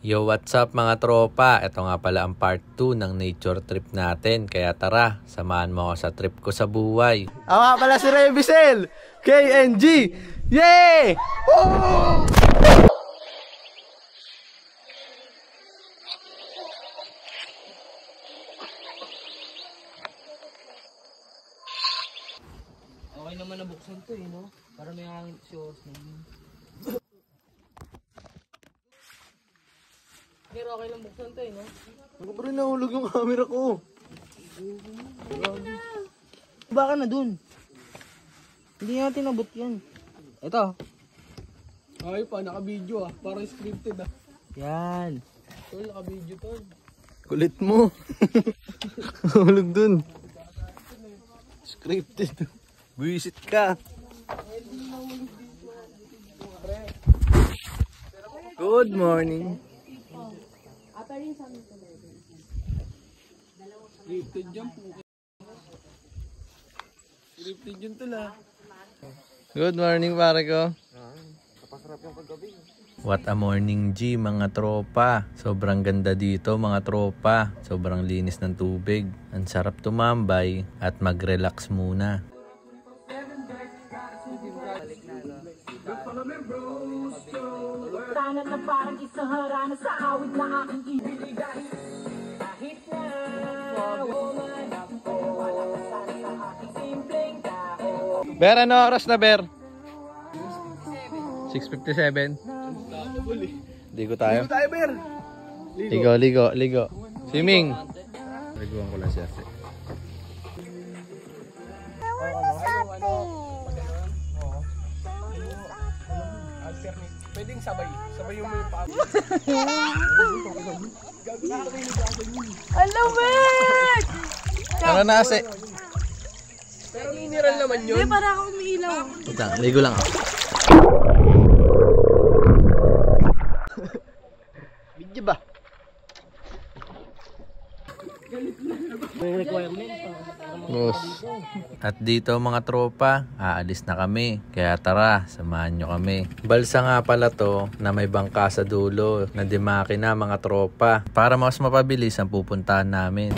Yo, what's up mga tropa? Ito nga pala ang part 2 ng nature trip natin. Kaya tara, samahan mo ako sa trip ko sa buhay. Ako nga pala si Rebisel, KNG! Yay! Oh! Okay naman nabuksan to eh, no? Para may hangin si Osman. Pero okay lang buksan to eh, no? Ako pa rin nahulog yung camera ko. Baka na dun. Hindi natin nabot yan. Ito. Ay pa, naka-video ah. Parang scripted ah. Yan. Tol, naka-video tol. Kulit mo. Nahulog dun. Scripted. Buisit ka. Good morning. Scripted dyan po. Scripted yun tula. Good morning pare ko. What a morning G mga tropa. Sobrang ganda dito mga tropa. Sobrang linis ng tubig. Ang sarap tumambay at mag-relax muna. Tanan na parang isang harana sa awit na aking ibig kahit na woman ako wala ka sana sa aking simpleng tao. Ber, ano oras na Ber? 6:57. Ligo tayo. Ligo tayo Ber. Ligo. Swimming. Liguan ko lang siya. Pwedeng sabay yung may paa. Hello, Bert! Ano na kasi? Pero mineral naman yun. Hindi, para ako umiilaw. Ligo lang ako. Video ba? May requirement. Boss. At dito mga tropa, aalis na kami. Kaya tara, samahan nyo kami. Balsa nga pala to na may bangka sa dulo na dimaki na mga tropa. Para mas mapabilis ang pupuntahan namin.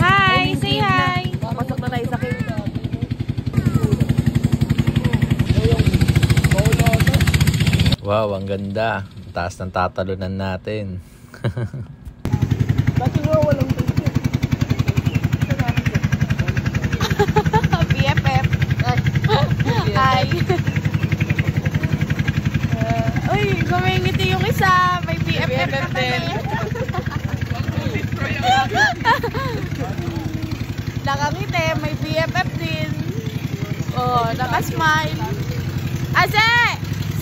Hi! Say hi! Pasok na tayo sa cave. Wow, ang ganda. Ang taas ng tatalunan natin. Dati nga walang pwede. BFF. Hi! Uy, gumingiti yung isa. May BFF na kami. Nakangiti, may BFF din. Oh, nakasmile. Ase!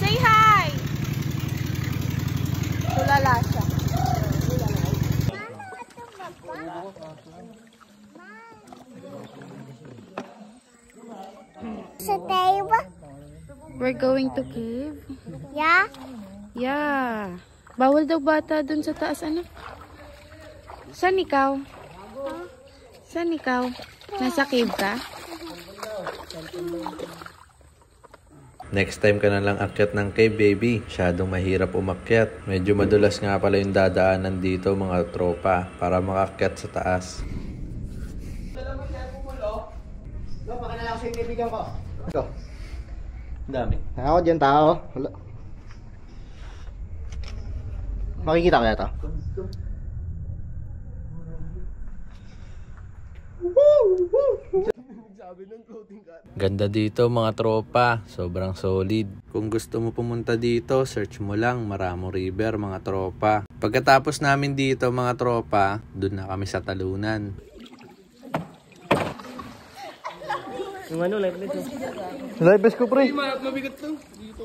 Say hi! Tulala siya. Sa tayo ba? We're going to cave? Yeah? Yeah. Bawal daw bata dun sa taas, anak. Saan ikaw? Saan ikaw? Nasa cave ka? Next time ka na lang akyat ng cave, baby. Masyadong mahirap umakyat. Medyo madulas nga pala yung dadaanan dito mga tropa para makakyat sa taas. Pakilala ko sa yung kaibigan ko. Ito. Dami. Ako dyan tao. Wala. Makikita ko na ito. Ganda dito mga tropa. Sobrang solid. Kung gusto mo pumunta dito, search mo lang Maramo River mga tropa. Pagkatapos namin dito mga tropa, dun na kami sa talunan. Yung ano, live nito. Live best ko pre. Mabigat to.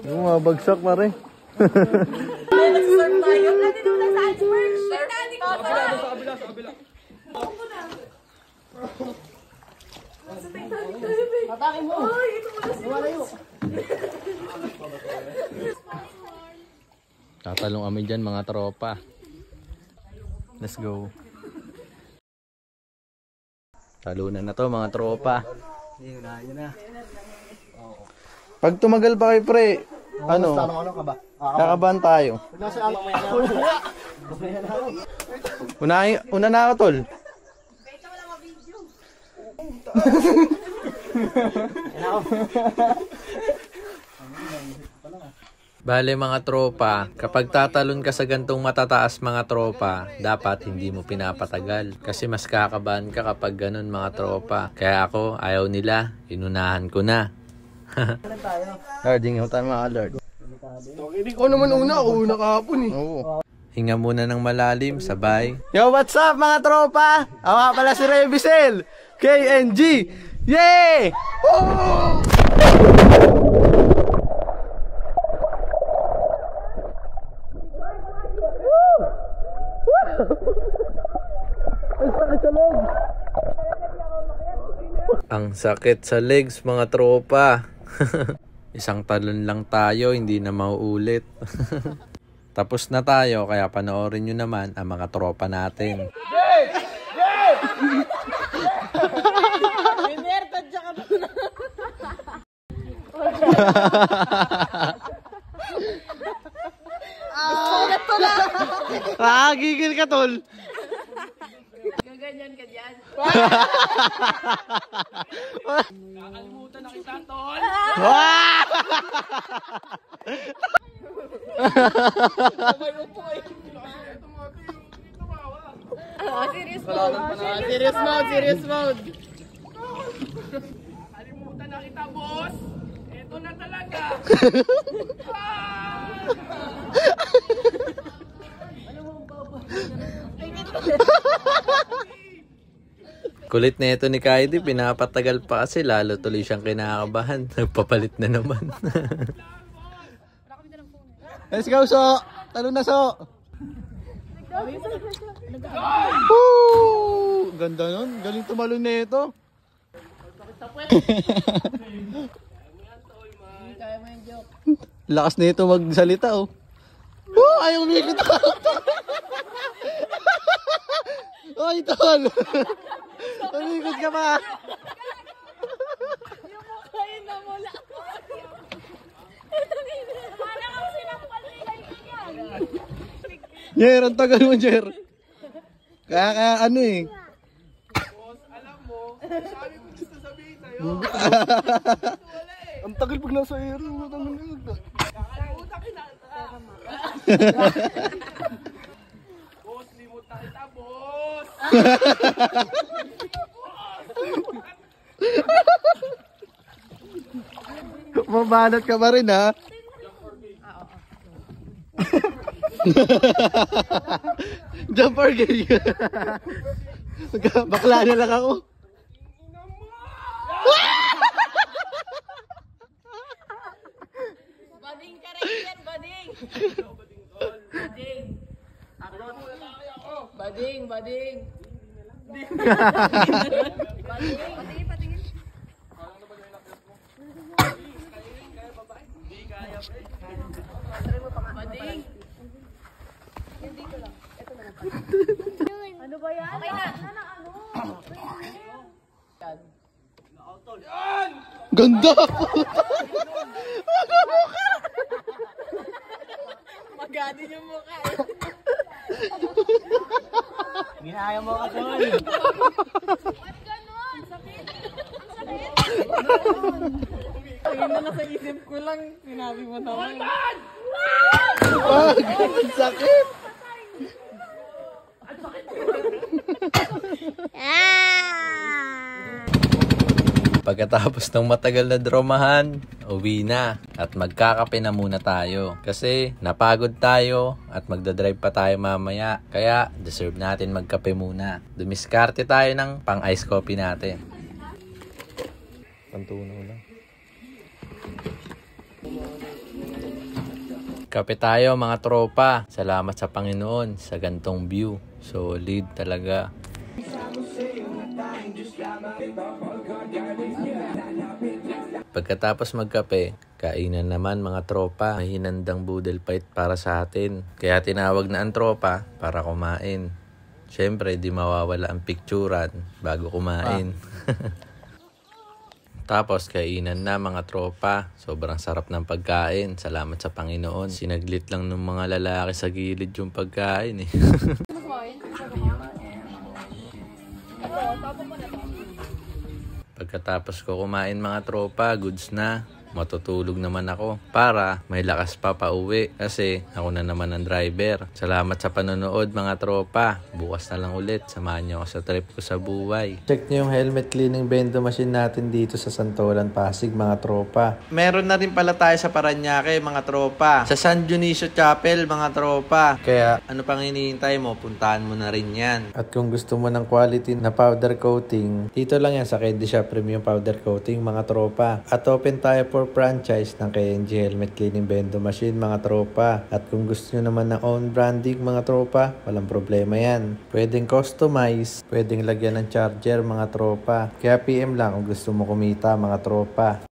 Yung mabagsak pare. Nag-surf tayo. Dati doon na sa iceberg. Dati ko. Sa kabila. Atake mo! Ay, ito mo na si Walayo! Tatalong kami dyan mga tropa. Let's go. Talunan na to mga tropa. Pag tumagal pa kayo, pre, kakabahan tayo. Una na ako, tol. Bale mga tropa, kapag tatalon ka sa gantong matataas mga tropa, dapat hindi mo pinapatagal. Kasi mas kakabahan ka kapag ganun mga tropa. Kaya ako, ayaw nila, inunahan ko na. Lord, hingaw tayo mga Lord. Hindi ko naman una kahapon eh. Oo. Hinga muna ng malalim, sabay. Yo, what's up mga tropa? Ako nga pala si Revisel, KNG. Yay! Oh! Ang sakit sa legs mga tropa. Isang talon lang tayo, hindi na mauulit. Tapos na tayo, kaya panoorin nyo naman ang mga tropa natin. Gigil ka, tol. Gaganyan ka dyan. Nakalimutan na kita, tol. Serious mode. Serious mode. Nakalimutan na kita, boss. Ito na talaga. Kulit na ito ni Kaidi, pinapatagal pa kasi lalo tuloy siyang kinakabahan. Nagpapalit na naman. Let's go, So. Talon na, So. Woo! Ganda nun. Galing tumalon na ito. Lakas na ito magsalita, oh. Oh, ayaw umikot ako. Ay, tol. Umikot ka pa. Yung mukha yun na mula. Parang ako sinampal na yung kaibigan. Jer, ang tagal mo, Jer. Kaya ano eh. Boss, alam mo, sabi ko gusto sabihin sa'yo. Ang tagal pag nasa air. Nakalimutan kita. Boss, limot na kita, boss. Mabanat ka pa rin, ha? Jumper gay. Bakla na lang ako. Bading ka rin yan, bading. Bading. Bading, bading. Bading, patingin. Bading. Ano ba yan? Okay na. Ganda! Magadi yung mukha. Ginaya mo ka doon. Ba't ganon? Sakit. Ang sakit. Ayun na nasa isip ko lang. Sinabi mo naman. Ang sakit! Pagkatapos ng matagal na dramahan, uwi na at magkakape na muna tayo. Kasi napagod tayo at magdadrive pa tayo mamaya. Kaya deserve natin magkape muna. Dumiskarte tayo ng pang ice coffee natin. Pantunaw lang. Kape tayo mga tropa. Salamat sa Panginoon sa gantong view. Solid talaga. Pagkatapos magkape, kainan naman mga tropa. May hinandang boodle fight para sa atin. Kaya tinawag na ang tropa para kumain. Siyempre, di mawawala ang picturan bago kumain. Tapos kainan na mga tropa. Sobrang sarap ng pagkain. Salamat sa Panginoon. Sinaglit lang ng mga lalaki sa gilid yung pagkain eh. Pagkatapos ko kumain mga tropa, goods na. Matutulog naman ako para may lakas pa pauwi kasi ako na naman ang driver. Salamat sa panonood mga tropa. Bukas na lang ulit. Samahan niyo ako sa trip ko sa buhay. Check niyo yung helmet cleaning bendo machine natin dito sa Santolan, Pasig mga tropa. Meron na rin pala tayo sa Paranaque mga tropa. Sa San Dionisio Chapel mga tropa. Kaya ano pang hinihintay mo? Puntahan mo na rin yan. At kung gusto mo ng quality na powder coating, dito lang yan sa Candy Shop Premium Powder Coating mga tropa. At open tayo for franchise ng KNG Helmet Cleaning Bendo Machine mga tropa. At kung gusto nyo naman ng own branding mga tropa, walang problema yan. Pwedeng customize, pwedeng lagyan ng charger mga tropa. Kaya PM lang kung gusto mo kumita mga tropa.